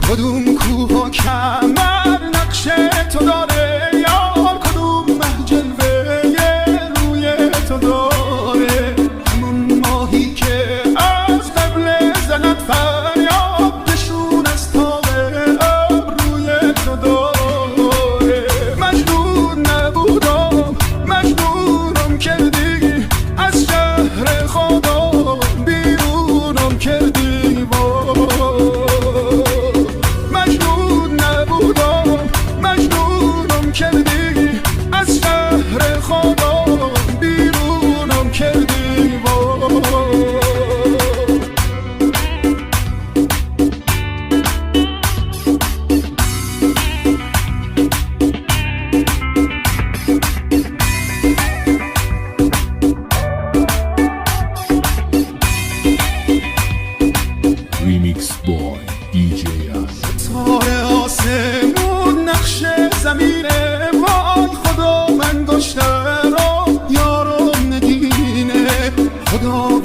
کدوم کوه و کمر نقش تو داره یار، کدوم مه جلوه روی تو داره، همون ماهی که از قبل زند فریاد نشون از تاق ابروی تو داره. مجنون نبودم مجنونم کردی، از شهر خودم بیرونم کردی، مجنون نبودم مجنونم کردی، از شهر خودم بیرونم کردی. Remix Boy DJ ستاره آسمون نقش زمینه، وای خدا من گشته رو یارم نگینه، خدا